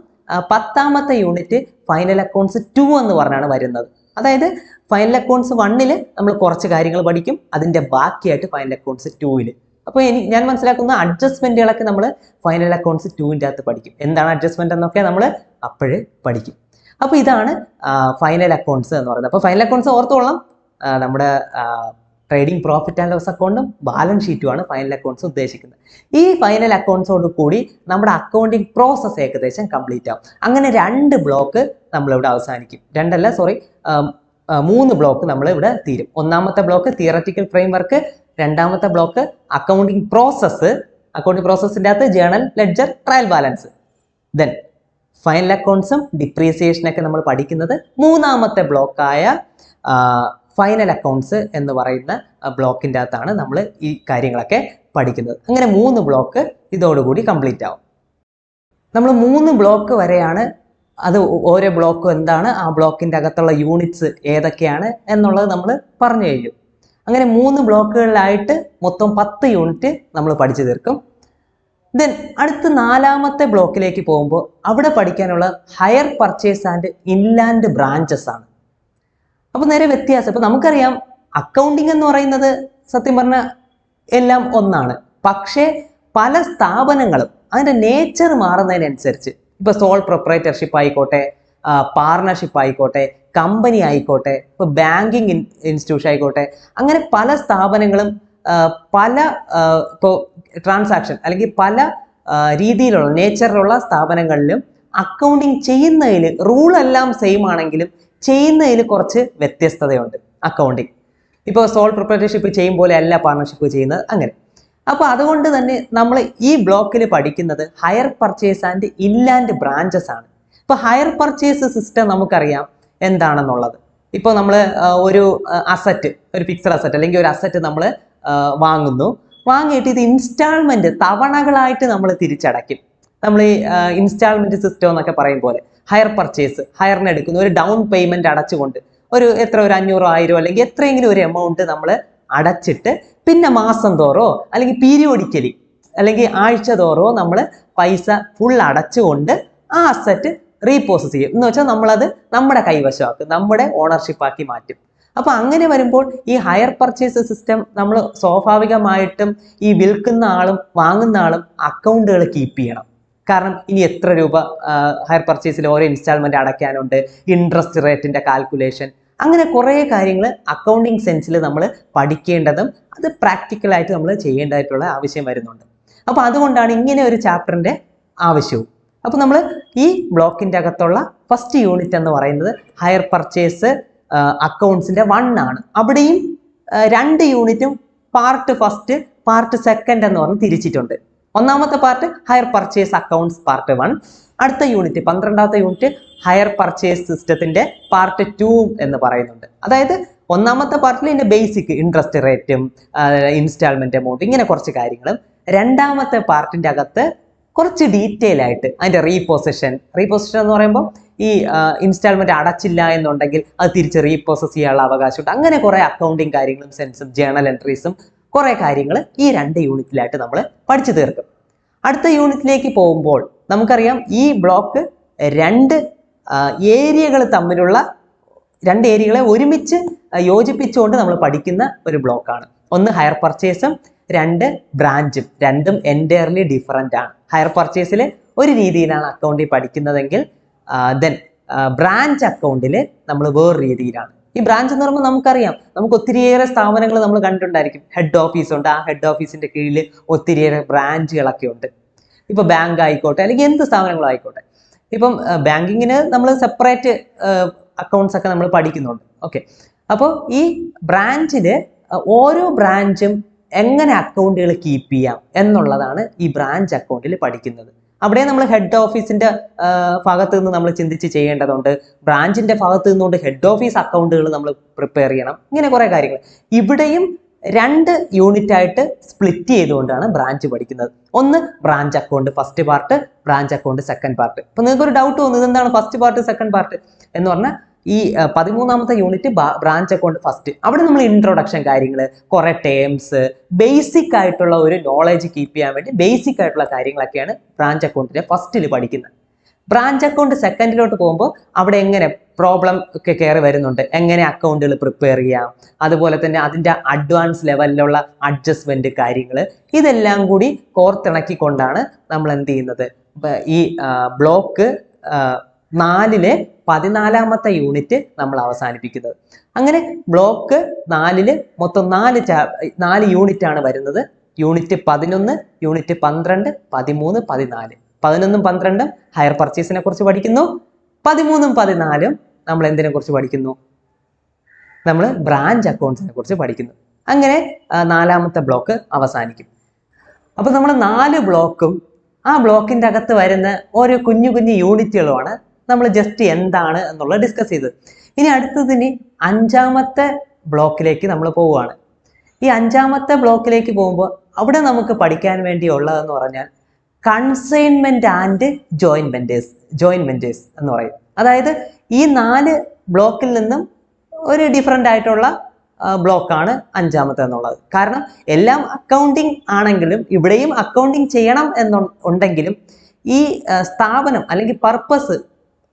10ാമത്തെ യൂണിറ്റ് ഫൈനൽ അക്കൗണ്ട്സ് 2 എന്ന് പറഞ്ഞാണ് വരുന്നത്. അതായത് ഫൈനൽ അക്കൗണ്ട്സ് 1 നമ്മൾ കുറച്ച് കാര്യങ്ങൾ പഠിക്കും, അതിന്റെ ബാക്കിയായിട്ട് ഫൈനൽ അക്കൗണ്ട്സ് 2. അപ്പോൾ ഞാൻ മനസ്സിലാക്കുന്ന അഡ്ജസ്റ്റ്മെന്റുകളൊക്കെ നമ്മൾ ഫൈനൽ അക്കൗണ്ട്സ് 2ന്റെ അകത്ത് പഠിക്കും. എന്താണ് അഡ്ജസ്റ്റ്മെന്റ് എന്നൊക്കെ നമ്മൾ അപ്പോഴേ പഠിക്കും. അപ്പോൾ ഇതാണ് ഫൈനൽ അക്കൗണ്ട്സ് എന്ന് പറയുന്നത്. അപ്പോൾ ഫൈനൽ അക്കൗണ്ട്സ് ഓർത്തോളാം, നമ്മുടെ ട്രേഡിംഗ് പ്രോഫിറ്റ് ആൻഡ് ലോസ് അക്കൗണ്ടും ബാലൻസ് ഷീറ്റുമാണ് ഫൈനൽ അക്കൗണ്ട്സ് ഉദ്ദേശിക്കുന്നത്. ഈ ഫൈനൽ അക്കൗണ്ട്സോട് കൂടി നമ്മുടെ അക്കൗണ്ടിങ് പ്രോസസ്സ് ഏകദേശം കംപ്ലീറ്റ് ആവും. അങ്ങനെ 2 ബ്ലോക്ക് നമ്മളിവിടെ അവസാനിക്കും. 3 ബ്ലോക്ക് നമ്മൾ ഇവിടെ തീരും. ഒന്നാമത്തെ ബ്ലോക്ക് തിയററ്റിക്കൽ ഫ്രെയിംവർക്ക്, രണ്ടാമത്തെ ബ്ലോക്ക് അക്കൗണ്ടിങ് പ്രോസസ്സ്. അക്കൗണ്ടിങ് പ്രോസസ്സിൻ്റെ അകത്ത് journal, ledger, trial balance. Then final അക്കൗണ്ട്സും ഡിപ്രീസിയേഷനൊക്കെ നമ്മൾ പഠിക്കുന്നത് 3ാമത്തെ ബ്ലോക്കായ ഫൈനൽ അക്കൗണ്ട്സ് എന്ന് പറയുന്ന ബ്ലോക്കിൻ്റെ അകത്താണ് നമ്മൾ ഈ കാര്യങ്ങളൊക്കെ പഠിക്കുന്നത്. അങ്ങനെ 3 ബ്ലോക്ക് ഇതോടുകൂടി കംപ്ലീറ്റ് ആവും. നമ്മൾ 3 ബ്ലോക്ക് വരെയാണ്. അത് ഓരോ ബ്ലോക്കും എന്താണ്, ആ ബ്ലോക്കിൻ്റെ അകത്തുള്ള യൂണിറ്റ്സ് ഏതൊക്കെയാണ് എന്നുള്ളത് നമ്മൾ പറഞ്ഞു കഴിഞ്ഞു. അങ്ങനെ 3 ബ്ലോക്കുകളിലായിട്ട് മൊത്തം 10 യൂണിറ്റ് നമ്മൾ പഠിച്ചു തീർക്കും. ദെൻ അടുത്ത 4ാമത്തെ ബ്ലോക്കിലേക്ക് പോകുമ്പോൾ അവിടെ പഠിക്കാനുള്ള higher purchase and inland branches ആണ്. അപ്പോൾ നേരെ വ്യത്യാസം. ഇപ്പോൾ നമുക്കറിയാം അക്കൗണ്ടിങ് എന്ന് പറയുന്നത് സത്യം പറഞ്ഞാൽ എല്ലാം ഒന്നാണ്. പക്ഷേ പല സ്ഥാപനങ്ങളും അതിൻ്റെ നേച്ചർ മാറുന്നതിനനുസരിച്ച്, ഇപ്പോൾ സോൾ പ്രൊപ്പറേറ്റർഷിപ്പ് ആയിക്കോട്ടെ, പാർട്ണർഷിപ്പ് ആയിക്കോട്ടെ, കമ്പനി ആയിക്കോട്ടെ, ഇപ്പോൾ ബാങ്കിങ് ഇൻസ്റ്റിറ്റ്യൂഷൻ ആയിക്കോട്ടെ, അങ്ങനെ പല സ്ഥാപനങ്ങളും പല ഇപ്പോൾ ട്രാൻസാക്ഷൻ അല്ലെങ്കിൽ പല രീതിയിലുള്ള നേച്ചറിലുള്ള സ്ഥാപനങ്ങളിലും അക്കൗണ്ടിങ് ചെയ്യുന്നതിൽ റൂളെല്ലാം സെയിം ആണെങ്കിലും ചെയ്യുന്നതിൽ കുറച്ച് വ്യത്യസ്തതയുണ്ട്. അക്കൗണ്ടിങ് ഇപ്പോൾ സോൾ പ്രൊപ്പറേറ്റർഷിപ്പ് ചെയ്യും പോലെ അല്ല പാർട്ണർഷിപ്പ് ചെയ്യുന്നത്. അങ്ങനെ അപ്പോൾ അതുകൊണ്ട് തന്നെ നമ്മൾ ഈ ബ്ലോക്കിൽ പഠിക്കുന്നത് higher purchase and inland branches ആണ്. ഇപ്പോൾ ഹയർ പർച്ചേസ് സിസ്റ്റം നമുക്കറിയാം എന്താണെന്നുള്ളത്. ഇപ്പോൾ നമ്മൾ ഒരു അസറ്റ്, ഒരു ഫിക്സഡ് അസറ്റ് അല്ലെങ്കിൽ ഒരു അസറ്റ് നമ്മൾ വാങ്ങുന്നു. വാങ്ങിയിട്ട് ഇത് ഇൻസ്റ്റാൾമെന്റ് തവണകളായിട്ട് നമ്മൾ തിരിച്ചടയ്ക്കും. നമ്മൾ ഈ ഇൻസ്റ്റാൾമെന്റ് സിസ്റ്റം എന്നൊക്കെ പറയും പോലെ ഹയർ പർച്ചേസ്, ഹയറിന് എടുക്കുന്ന ഒരു ഡൗൺ പേയ്മെന്റ് അടച്ചുകൊണ്ട് ഒരു 500 1000 അല്ലെങ്കിൽ എത്രയെങ്കിലും ഒരു എമൗണ്ട് നമ്മൾ അടച്ചിട്ട് പിന്നെ മാസം തോറോ അല്ലെങ്കിൽ പീരിയോഡിക്കലി അല്ലെങ്കിൽ ആഴ്ച തോറോ നമ്മൾ പൈസ ഫുൾ അടച്ചുകൊണ്ട് ആ അസറ്റ് റീപ്രോസസ് ചെയ്യും. എന്ന് വെച്ചാൽ നമ്മളത് നമ്മുടെ കൈവശമാക്കും, നമ്മുടെ ഓണർഷിപ്പ് ആക്കി മാറ്റും. അപ്പൊ അങ്ങനെ വരുമ്പോൾ ഈ ഹയർ പർച്ചേസ് സിസ്റ്റം നമ്മൾ സ്വാഭാവികമായിട്ടും ഈ വിൽക്കുന്ന ആളും വാങ്ങുന്ന ആളും അക്കൗണ്ടുകൾ കീപ്പ് ചെയ്യണം. കാരണം ഇനി എത്ര രൂപ ഹയർ പർച്ചേസിൽ ഓരോ ഇൻസ്റ്റാൾമെന്റ് അടയ്ക്കാനുണ്ട്, ഇൻട്രസ്റ്റ് റേറ്റിന്റെ കാൽക്കുലേഷൻ, അങ്ങനെ കുറേ കാര്യങ്ങൾ അക്കൗണ്ടിങ് സെൻസിൽ നമ്മൾ പഠിക്കേണ്ടതും അത് പ്രാക്ടിക്കലായിട്ട് നമ്മൾ ചെയ്യേണ്ടതായിട്ടുള്ള ആവശ്യം വരുന്നുണ്ട്. അപ്പോൾ അതുകൊണ്ടാണ് ഇങ്ങനെ ഒരു ചാപ്റ്ററിന്റെ ആവശ്യവും. അപ്പോൾ നമ്മൾ ഈ ബ്ലോക്കിന്റെ അകത്തുള്ള ഫസ്റ്റ് യൂണിറ്റ് എന്ന് പറയുന്നത് ഹയർ പർച്ചേസ് അക്കൗണ്ട്സിന്റെ 1 ആണ്. അവിടെയും 2 യൂണിറ്റും പാർട്ട് ഫസ്റ്റ് പാർട്ട് സെക്കൻഡ് എന്ന് പറഞ്ഞ് തിരിച്ചിട്ടുണ്ട്. ഒന്നാമത്തെ part higher purchase accounts part 1, അടുത്ത യൂണിറ്റ് 12ാമത്തെ യൂണിറ്റ് ഹയർ പർച്ചേസ് സിസ്റ്റത്തിന്റെ പാർട്ട് 2 എന്ന് പറയുന്നുണ്ട്. അതായത് ഒന്നാമത്തെ പാർട്ടിൽ ഇതിന്റെ ബേസിക് ഇൻട്രസ്റ്റ് റേറ്റും ഇൻസ്റ്റാൾമെന്റ് എമൗണ്ട് ഇങ്ങനെ കുറച്ച് കാര്യങ്ങളും, രണ്ടാമത്തെ പാർട്ടിന്റെ അകത്ത് കുറച്ച് ഡീറ്റെയിൽ ആയിട്ട് അതിന്റെ റീപൊസിഷൻ എന്ന് പറയുമ്പോൾ ഈ ഇൻസ്റ്റാൾമെന്റ് അടച്ചില്ല എന്നുണ്ടെങ്കിൽ അത് തിരിച്ച് റീപ്രോസസ് ചെയ്യാനുള്ള അവകാശമുണ്ട്. അങ്ങനെ കുറെ അക്കൗണ്ടിങ് കാര്യങ്ങളും സെൻസും ജേണൽ എൻട്രീസും കുറെ കാര്യങ്ങൾ ഈ 2 യൂണിറ്റിലായിട്ട് നമ്മൾ പഠിച്ചു തീർക്കും. അടുത്ത യൂണിറ്റിലേക്ക് പോകുമ്പോൾ നമുക്കറിയാം ഈ ബ്ലോക്ക് 2 ഏരിയകൾ തമ്മിലുള്ള 2 ഏരിയകളെ ഒരുമിച്ച് യോജിപ്പിച്ചുകൊണ്ട് നമ്മൾ പഠിക്കുന്ന ഒരു ബ്ലോക്കാണ്. ഒന്ന് ഹയർ പർച്ചേസും 2 ബ്രാഞ്ചും, രണ്ടും എൻറ്റയർലി ഡിഫറൻ്റ് ആണ്. ഹയർ പർച്ചേസിൽ ഒരു രീതിയിലാണ് അക്കൗണ്ടിൽ പഠിക്കുന്നതെങ്കിൽ ദെൻ ബ്രാഞ്ച് അക്കൗണ്ടിൽ നമ്മൾ വേറെ രീതിയിലാണ്. ഈ ബ്രാഞ്ച് എന്ന് പറയുമ്പോൾ നമുക്കറിയാം, നമുക്ക് ഒത്തിരിയേറെ സ്ഥാപനങ്ങൾ നമ്മൾ കണ്ടിട്ടുണ്ടായിരിക്കും. ഹെഡ് ഓഫീസ് ഉണ്ട്, ആ ഹെഡ് ഓഫീസിന്റെ കീഴിൽ ഒത്തിരിയേറെ ബ്രാഞ്ചുകളൊക്കെ ഉണ്ട്. ഇപ്പൊ ബാങ്ക് ആയിക്കോട്ടെ അല്ലെങ്കിൽ എന്ത് സ്ഥാപനങ്ങളും ആയിക്കോട്ടെ. ഇപ്പം ബാങ്കിങ്ങിന് നമ്മൾ സെപ്പറേറ്റ് അക്കൗണ്ട്സ് ഒക്കെ നമ്മൾ പഠിക്കുന്നുണ്ട്. ഓക്കെ, അപ്പോൾ ഈ ബ്രാഞ്ചില് ഓരോ ബ്രാഞ്ചും എങ്ങനെ അക്കൗണ്ടുകൾ കീപ്പ് ചെയ്യാം എന്നുള്ളതാണ് ഈ ബ്രാഞ്ച് അക്കൗണ്ടിൽ പഠിക്കുന്നത്. അവിടെ നമ്മൾ ഹെഡ് ഓഫീസിന്റെ ഭാഗത്ത് നിന്ന് നമ്മൾ ചിന്തിച്ച് ചെയ്യേണ്ടതുണ്ട്. ബ്രാഞ്ചിന്റെ ഭാഗത്ത് നിന്നുകൊണ്ട് ഹെഡ് ഓഫീസ് അക്കൗണ്ടുകൾ നമ്മൾ പ്രിപ്പയർ ചെയ്യണം. ഇങ്ങനെ കുറെ കാര്യങ്ങൾ ഇവിടെയും 2 യൂണിറ്റ് ആയിട്ട് സ്പ്ലിറ്റ് ചെയ്തുകൊണ്ടാണ് ബ്രാഞ്ച് പഠിക്കുന്നത്. ഒന്ന് branch account first part, branch account second part. ഇപ്പൊ നിങ്ങൾക്ക് ഒരു ഡൗട്ട് തോന്നുന്നു ഇതെന്താണ് ഫസ്റ്റ് പാർട്ട് സെക്കൻഡ് പാർട്ട് എന്ന് പറഞ്ഞാൽ ഈ 13ാമത്തെ യൂണിറ്റ് ബ്രാഞ്ച് അക്കൗണ്ട് ഫസ്റ്റ്. അവിടെ നമ്മൾ ഇൻട്രൊഡക്ഷൻ കാര്യങ്ങൾ, കുറെ ടേംസ്, ബേസിക് ആയിട്ടുള്ള ഒരു നോളജ് കീപ്പ് ചെയ്യാൻ വേണ്ടി ബേസിക് ആയിട്ടുള്ള കാര്യങ്ങളൊക്കെയാണ് ബ്രാഞ്ച് അക്കൗണ്ടിന്റെ ഫസ്റ്റിൽ പഠിക്കുന്നത്. ബ്രാഞ്ച് അക്കൗണ്ട് സെക്കൻഡിലോട്ട് പോകുമ്പോൾ അവിടെ എങ്ങനെ പ്രോബ്ലം ഒക്കെ കയറി വരുന്നുണ്ട്, എങ്ങനെ അക്കൗണ്ടുകൾ പ്രിപ്പയർ ചെയ്യാം, അതുപോലെ തന്നെ അതിൻ്റെ അഡ്വാൻസ് ലെവലിലുള്ള അഡ്ജസ്റ്റ്മെന്റ് കാര്യങ്ങൾ, ഇതെല്ലാം കൂടി കോർത്തിണക്കിക്കൊണ്ടാണ് നമ്മൾ എന്ത് ചെയ്യുന്നത്, ഈ ബ്ലോക്ക് 4-ലെ 14ാമത്തെ യൂണിറ്റ് നമ്മൾ അവസാനിപ്പിക്കുന്നത്. അങ്ങനെ ബ്ലോക്ക് 4-ല് മൊത്തം 4 യൂണിറ്റ് ആണ് വരുന്നത്. Unit 11, unit 12, 13, 14. 11ഉം 12ഉം ഹയർ പർച്ചേസിനെ കുറിച്ച് പഠിക്കുന്നു. 13ഉം 14ഉം നമ്മൾ എന്തിനെ കുറിച്ച് പഠിക്കുന്നു, നമ്മൾ ബ്രാഞ്ച് അക്കൗണ്ട്സിനെ കുറിച്ച് പഠിക്കുന്നു. അങ്ങനെ 4ാമത്തെ ബ്ലോക്ക് അവസാനിക്കും. അപ്പൊ നമ്മൾ 4 ബ്ലോക്കും ആ ബ്ലോക്കിന്റെ അകത്ത് വരുന്ന ഓരോ കുഞ്ഞു കുഞ്ഞു യൂണിറ്റുകളുമാണ് നമ്മൾ ജസ്റ്റ് എന്താണ് എന്നുള്ളത് ഡിസ്കസ് ചെയ്തത്. ഇനി അടുത്തതിന് 5ാമത്തെ ബ്ലോക്കിലേക്ക് നമ്മൾ പോവുകയാണ്. ഈ 5ാമത്തെ ബ്ലോക്കിലേക്ക് പോകുമ്പോൾ അവിടെ നമുക്ക് പഠിക്കാൻ വേണ്ടിയുള്ളതെന്ന് പറഞ്ഞാൽ കൺസൈൻമെന്റ് ആൻഡ് ജോയിൻമെന്റേഴ്സ് എന്ന് പറയും. അതായത് ഈ 4 ബ്ലോക്കിൽ നിന്നും ഒരു ഡിഫറെൻ്റ് ആയിട്ടുള്ള ബ്ലോക്കാണ് 5ാമത്തെ എന്നുള്ളത്. കാരണം എല്ലാം അക്കൗണ്ടിങ് ആണെങ്കിലും ഇവിടെയും അക്കൗണ്ടിങ് ചെയ്യണം എന്നുണ്ടെങ്കിലും ഈ സ്ഥാപനം അല്ലെങ്കിൽ പർപ്പസ്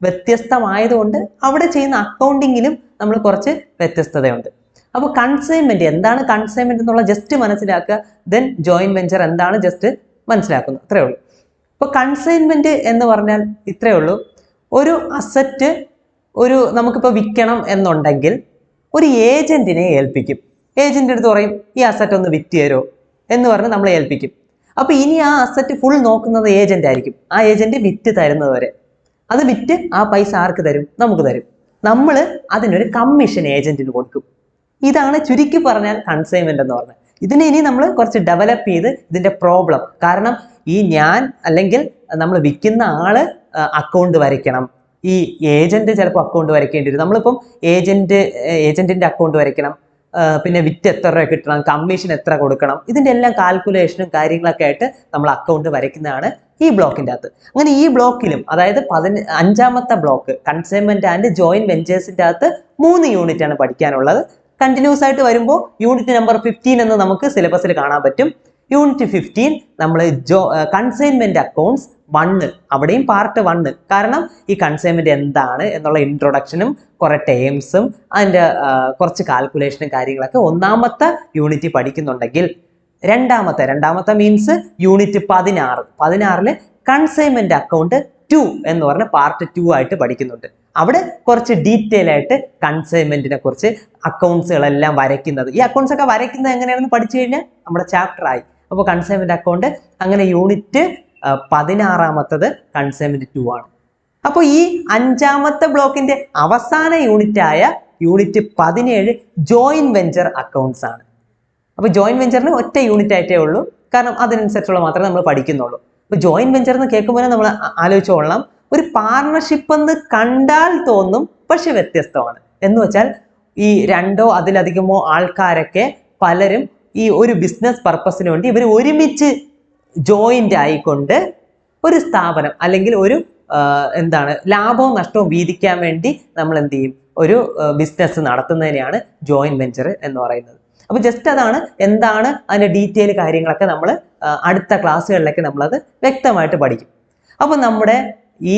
വ്യത്യസ്തമായതുകൊണ്ട് അവിടെ ചെയ്യുന്ന അക്കൗണ്ടിങ്ങിലും നമ്മൾ കുറച്ച് വ്യത്യസ്തതയുണ്ട്. അപ്പോൾ കൺസൈൻമെന്റ് എന്താണ്, കൺസൈൻമെന്റ് എന്നുള്ള ജസ്റ്റ് മനസ്സിലാക്കുക. ദെൻ ജോയിന്റ് വെഞ്ചർ എന്താണ് ജസ്റ്റ് മനസ്സിലാക്കുന്നു, അത്രേ ഉള്ളൂ. ഇപ്പോൾ കൺസൈൻമെന്റ് എന്ന് പറഞ്ഞാൽ ഇത്രയേ ഉള്ളൂ. ഒരു അസറ്റ് നമുക്കിപ്പോൾ വിൽക്കണം എന്നുണ്ടെങ്കിൽ ഒരു ഏജന്റിനെ ഏൽപ്പിക്കും. ഏജന്റ് അടുത്ത് പറയും ഈ അസറ്റ് ഒന്ന് വിറ്റ് തരുമോ എന്ന് പറഞ്ഞ് നമ്മളെ ഏൽപ്പിക്കും. അപ്പൊ ഇനി ആ അസറ്റ് ഫുൾ നോക്കുന്നത് ഏജന്റ് ആയിരിക്കും. ആ ഏജന്റ് വിറ്റ് തരുന്നത് വരെ. അത് വിറ്റ് ആ പൈസ ആർക്ക് തരും? നമുക്ക് തരും. നമ്മൾ അതിനൊരു കമ്മീഷൻ ഏജന്റിന് കൊടുക്കും. ഇതാണ് ചുരുക്കി പറഞ്ഞാൽ കൺസൈൻമെന്റ് എന്ന് പറഞ്ഞത്. ഇതിനെ ഇനി നമ്മൾ കുറച്ച് ഡെവലപ്പ് ചെയ്ത് ഇതിന്റെ പ്രോബ്ലം, കാരണം ഈ ഞാൻ അല്ലെങ്കിൽ നമ്മൾ വിൽക്കുന്ന ആള് അക്കൗണ്ട് വരയ്ക്കണം, ഈ ഏജന്റ് ചിലപ്പോൾ അക്കൗണ്ട് വരയ്ക്കേണ്ടി വരും. നമ്മളിപ്പം ഏജന്റിന്റെ അക്കൗണ്ട് വരയ്ക്കണം, പിന്നെ വിറ്റ് എത്ര രൂപ കിട്ടണം, കമ്മീഷൻ എത്ര കൊടുക്കണം, ഇതിന്റെ എല്ലാം കാൽക്കുലേഷനും കാര്യങ്ങളൊക്കെ ആയിട്ട് നമ്മൾ അക്കൗണ്ട് വരയ്ക്കുന്നതാണ് ഈ ബ്ലോക്കിന്റെ അകത്ത്. അങ്ങനെ ഈ ബ്ലോക്കിലും, അതായത് 5ാമത്തെ ബ്ലോക്ക് കൺസൈൻമെന്റ് ആൻഡ് ജോയിന്റ് വെഞ്ചേഴ്സിന്റെ അകത്ത് 3 യൂണിറ്റ് ആണ് പഠിക്കാനുള്ളത്. കണ്ടിന്യൂസ് ആയിട്ട് വരുമ്പോൾ യൂണിറ്റ് നമ്പർ 15 എന്ന് നമുക്ക് സിലബസിൽ കാണാൻ പറ്റും. യൂണിറ്റ് 15 നമ്മൾ കൺസൈൻമെന്റ് അക്കൗണ്ട്സ് 1, അവിടെയും പാർട്ട് 1, കാരണം ഈ കൺസൈൻമെന്റ് എന്താണ് എന്നുള്ള ഇൻട്രൊഡക്ഷനും കുറെ ടേംസും അതിന്റെ കുറച്ച് കാൽക്കുലേഷനും കാര്യങ്ങളൊക്കെ 1ാമത്തെ യൂണിറ്റ് പഠിക്കുന്നുണ്ടെങ്കിൽ, രണ്ടാമത്തെ മീൻസ് യൂണിറ്റ് 16 കൺസൈൻമെന്റ് അക്കൗണ്ട് 2 എന്ന് പറഞ്ഞ പാർട്ട് 2 ആയിട്ട് പഠിക്കുന്നുണ്ട്. അവിടെ കുറച്ച് ഡീറ്റെയിൽ ആയിട്ട് കൺസൈൻമെന്റിനെ കുറിച്ച് അക്കൗണ്ട്സുകളെല്ലാം വരയ്ക്കുന്നത്, ഈ അക്കൗണ്ട്സ് ഒക്കെ വരയ്ക്കുന്നത് എങ്ങനെയാണെന്ന് പഠിച്ചു കഴിഞ്ഞാൽ നമ്മുടെ ചാപ്റ്റർ ആയി. അപ്പോൾ കൺസൈൻമെന്റ് അക്കൗണ്ട് അങ്ങനെ യൂണിറ്റ് 16ാമത്തത് കൺസൈൻമെന്റ് 2 ആണ്. അപ്പോൾ ഈ 5ാമത്തെ ബ്ലോക്കിന്റെ അവസാന യൂണിറ്റ് ആയ യൂണിറ്റ് 17 ജോയിന്റ് വെഞ്ചർ അക്കൗണ്ട്സ് ആണ്. അപ്പോൾ ജോയിന്റ് വെഞ്ചറിന് ഒറ്റ യൂണിറ്റ് ആയിട്ടേ ഉള്ളൂ, കാരണം അതിനനുസരിച്ചുള്ള മാത്രമേ നമ്മൾ പഠിക്കുന്നുള്ളൂ. അപ്പോൾ ജോയിന്റ് വെഞ്ചർ എന്ന് കേൾക്കുമ്പോൾ നമ്മൾ ആലോചിച്ചോളണം, ഒരു പാർട്ണർഷിപ്പ് എന്ന് കണ്ടാൽ തോന്നും, പക്ഷെ വ്യത്യസ്തമാണ്. എന്ന് വെച്ചാൽ ഈ 2ഓ അതിലധികമോ ആൾക്കാരൊക്കെ പലരും ഈ ഒരു ബിസിനസ് പർപ്പസിന് വേണ്ടി ഇവർ ഒരുമിച്ച് ജോയിന്റ് ആയിക്കൊണ്ട് ഒരു സ്ഥാപനം അല്ലെങ്കിൽ ഒരു ലാഭവും നഷ്ടവും വീതിക്കാൻ വേണ്ടി നമ്മൾ എന്ത് ചെയ്യും, ഒരു ബിസിനസ് നടത്തുന്നതിനെയാണ് ജോയിന്റ് വെഞ്ചർ എന്ന് പറയുന്നത്. അപ്പൊ ജസ്റ്റ് അതാണ് എന്താണ് അതിന്റെ ഡീറ്റെയിൽ കാര്യങ്ങളൊക്കെ നമ്മൾ അടുത്ത ക്ലാസ്സുകളിലൊക്കെ നമ്മളത് വ്യക്തമായിട്ട് പഠിക്കും. അപ്പൊ നമ്മുടെ ഈ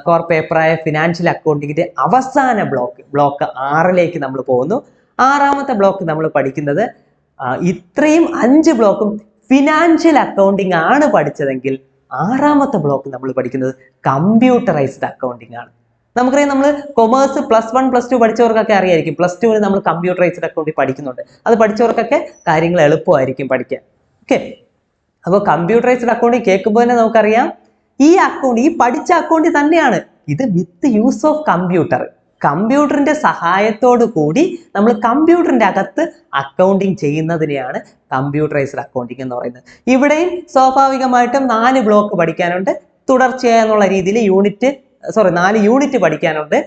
കോർ പേപ്പറായ ഫിനാൻഷ്യൽ അക്കൗണ്ടിങ്ങിന്റെ അവസാന ബ്ലോക്ക് 6ലേക്ക് നമ്മൾ പോകുന്നു. 6ാമത്തെ ബ്ലോക്ക് നമ്മൾ പഠിക്കുന്നത്, ഇത്രയും 5 ബ്ലോക്കും ഫിനാൻഷ്യൽ അക്കൗണ്ടിങ് ആണ് പഠിച്ചതെങ്കിൽ 6ാമത്തെ ബ്ലോക്ക് നമ്മൾ പഠിക്കുന്നത് കമ്പ്യൂട്ടറൈസ്ഡ് അക്കൗണ്ടിങ് ആണ്. നമുക്കറിയാം, നമ്മൾ കൊമേഴ്സ് +1 +2 പഠിച്ചവർക്കൊക്കെ അറിയായിരിക്കും, +2 നമ്മൾ കമ്പ്യൂട്ടറൈസ്ഡ് അക്കൗണ്ടിങ് പഠിക്കുന്നുണ്ട്. അത് പഠിച്ചവർക്കൊക്കെ കാര്യങ്ങൾ എളുപ്പമായിരിക്കും പഠിക്കാൻ. ഓക്കെ, അപ്പോൾ കമ്പ്യൂട്ടറൈസ്ഡ് അക്കൗണ്ടിങ് കേൾക്കുമ്പോൾ തന്നെ നമുക്കറിയാം ഈ അക്കൗണ്ട്, ഈ പഠിച്ച അക്കൗണ്ട് തന്നെയാണ് ഇത് വിത്ത് യൂസ് ഓഫ് കമ്പ്യൂട്ടറിന്റെ സഹായത്തോടു കൂടി നമ്മൾ കമ്പ്യൂട്ടറിന്റെ അകത്ത് അക്കൗണ്ടിങ് ചെയ്യുന്നതിനെയാണ് കമ്പ്യൂട്ടറൈസ്ഡ് അക്കൗണ്ടിങ് എന്ന് പറയുന്നത്. ഇവിടെയും സ്വാഭാവികമായിട്ടും 4 ബ്ലോക്ക് പഠിക്കാനുണ്ട്, തുടർച്ചയായ എന്നുള്ള രീതിയിൽ 4 യൂണിറ്റ് പഠിക്കാനുണ്ട്.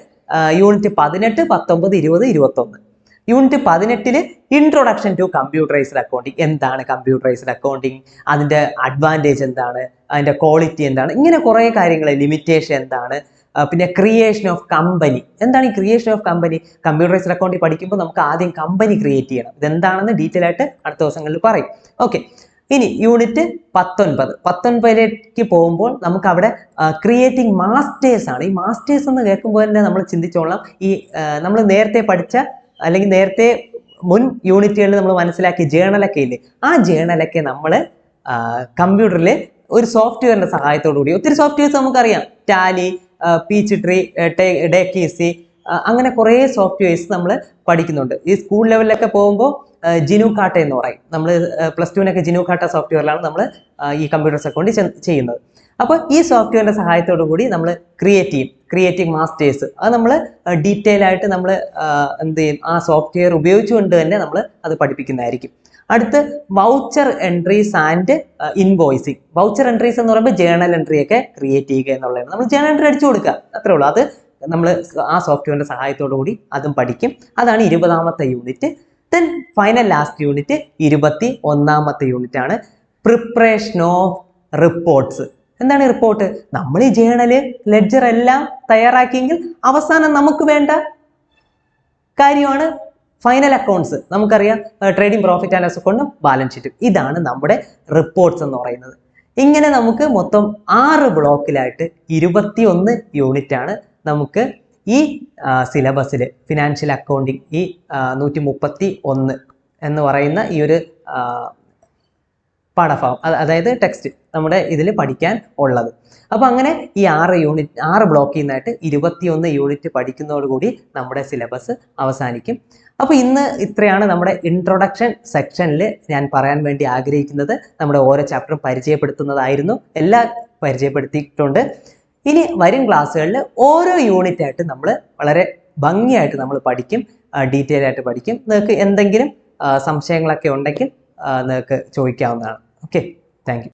Unit 18, 19, 20, 21. Unit 18 introduction to computerized accounting. എന്താണ് കമ്പ്യൂട്ടറൈസ്ഡ് അക്കൗണ്ടിങ്, അതിന്റെ അഡ്വാൻറ്റേജ് എന്താണ്, അതിന്റെ ക്വാളിറ്റി എന്താണ്, ഇങ്ങനെ കുറെ കാര്യങ്ങൾ, ലിമിറ്റേഷൻ എന്താണ്, പിന്നെ ക്രിയേഷൻ ഓഫ് കമ്പനി. എന്താണ് ഈ creation of company? Computerised accounting പഠിക്കുമ്പോൾ നമുക്ക് ആദ്യം കമ്പനി ക്രിയേറ്റ് ചെയ്യണം. ഇതെന്താണെന്ന് ഡീറ്റെയിൽ ആയിട്ട് അടുത്ത ദിവസങ്ങളിൽ പറയും. ഓക്കെ, ഇനി യൂണിറ്റ് 19ലേക്ക് പോകുമ്പോൾ നമുക്ക് അവിടെ ക്രിയേറ്റിംഗ് മാസ്റ്റേഴ്സ് ആണ്. ഈ മാസ്റ്റേഴ്സ് എന്ന് കേൾക്കുമ്പോൾ തന്നെ നമ്മൾ ചിന്തിച്ചോളാം, ഈ നമ്മൾ നേരത്തെ പഠിച്ച അല്ലെങ്കിൽ നേരത്തെ മുൻ യൂണിറ്റുകളിൽ നമ്മൾ മനസ്സിലാക്കിയ ജേണലൊക്കെ ഇല്ലേ, ആ ജേണലൊക്കെ നമ്മൾ കമ്പ്യൂട്ടറിൽ ഒരു സോഫ്റ്റ്വെയറിന്റെ സഹായത്തോടു കൂടി, ഒത്തിരി സോഫ്റ്റ്വെയർസ് നമുക്കറിയാം, ടാലി, പീച്ച് ട്രീ, ഡേക്കീസി, അങ്ങനെ കുറേ സോഫ്റ്റ്വെയർസ് നമ്മൾ പഠിക്കുന്നുണ്ട്. ഈ സ്കൂൾ ലെവലിലൊക്കെ പോകുമ്പോൾ ജിനുകാട്ട എന്ന് പറയും. നമ്മൾ +2നൊക്കെ ജിനുകാട്ട സോഫ്റ്റ്വെയറിലാണ് നമ്മൾ ഈ കമ്പ്യൂട്ടർ അക്കൗണ്ട് ചെയ്യുന്നത്. അപ്പോൾ ഈ സോഫ്റ്റ്വെയറിന്റെ സഹായത്തോടു കൂടി നമ്മൾ ക്രിയേറ്റിംഗ് മാസ്റ്റേഴ്സ്, അത് നമ്മൾ ഡീറ്റെയിൽ ആയിട്ട് നമ്മൾ എന്ത് ചെയ്യും, ആ സോഫ്റ്റ്വെയർ ഉപയോഗിച്ചുകൊണ്ട് തന്നെ നമ്മൾ അത് പഠിപ്പിക്കുന്നതായിരിക്കും. അടുത്ത് voucher entries and invoicing. Voucher entries എന്ന് പറയുമ്പോൾ ജേണൽ എൻട്രി ഒക്കെ ക്രിയേറ്റ് ചെയ്യുക എന്നുള്ളതാണ്. നമ്മൾ ജേണൽ എൻട്രി അടിച്ചു കൊടുക്കുക, അത്രേ ഉള്ളൂ. അത് നമ്മൾ ആ സോഫ്റ്റ്വെയറിന്റെ സഹായത്തോടു കൂടി അതും പഠിക്കും. അതാണ് 20ാമത്തെ unit. Then final last unit 21ാമത്തെ യൂണിറ്റ് ആണ്, പ്രിപ്പറേഷൻ ഓഫ് റിപ്പോർട്ട്സ്. എന്താണ് റിപ്പോർട്ട്? നമ്മൾ ഈ ജേണല്, ലെഡ്ജർ എല്ലാം തയ്യാറാക്കിയെങ്കിൽ അവസാനം നമുക്ക് വേണ്ട കാര്യമാണ് ഫൈനൽ അക്കൗണ്ട്സ്. നമുക്കറിയാം, ട്രേഡിംഗ് പ്രോഫിറ്റ് ആൻഡ് ലോസ് അക്കൗണ്ടും ബാലൻസ് ഷീറ്റും. ഇതാണ് നമ്മുടെ റിപ്പോർട്ട്സ് എന്ന് പറയുന്നത്. ഇങ്ങനെ നമുക്ക് മൊത്തം 6 ബ്ലോക്കിലായിട്ട് 21 യൂണിറ്റ് ആണ് നമുക്ക് ഈ സിലബസിൽ ഫിനാൻഷ്യൽ അക്കൗണ്ടിങ് ഈ 131 എന്ന് പറയുന്ന ഈ ഒരു പാഠഭാഗം, അതായത് ടെക്സ്റ്റ് നമ്മുടെ ഇതിൽ പഠിക്കാൻ ഉള്ളത്. അപ്പോൾ അങ്ങനെ ഈ 6 ബ്ലോക്കിൽ നിന്നായിട്ട് 21 യൂണിറ്റ് പഠിക്കുന്നതോടുകൂടി നമ്മുടെ സിലബസ് അവസാനിക്കും. അപ്പോൾ ഇന്ന് ഇത്രയാണ് നമ്മുടെ ഇൻട്രൊഡക്ഷൻ സെക്ഷനിൽ ഞാൻ പറയാൻ വേണ്ടി ആഗ്രഹിക്കുന്നത്. നമ്മുടെ ഓരോ ചാപ്റ്ററും പരിചയപ്പെടുത്തുന്നതായിരുന്നു, എല്ലാം പരിചയപ്പെടുത്തിയിട്ടുണ്ട്. ഇനി വരും ക്ലാസ്സുകളിൽ ഓരോ യൂണിറ്റ് ആയിട്ട് നമ്മൾ വളരെ ഭംഗിയായിട്ട് നമ്മൾ പഠിക്കും, ഡീറ്റെയിൽ ആയിട്ട് പഠിക്കും. നിങ്ങൾക്ക് എന്തെങ്കിലും സംശയങ്ങളൊക്കെ ഉണ്ടെങ്കിൽ നിങ്ങൾക്ക് ചോദിക്കാവുന്നതാണ്. Okay, thank U.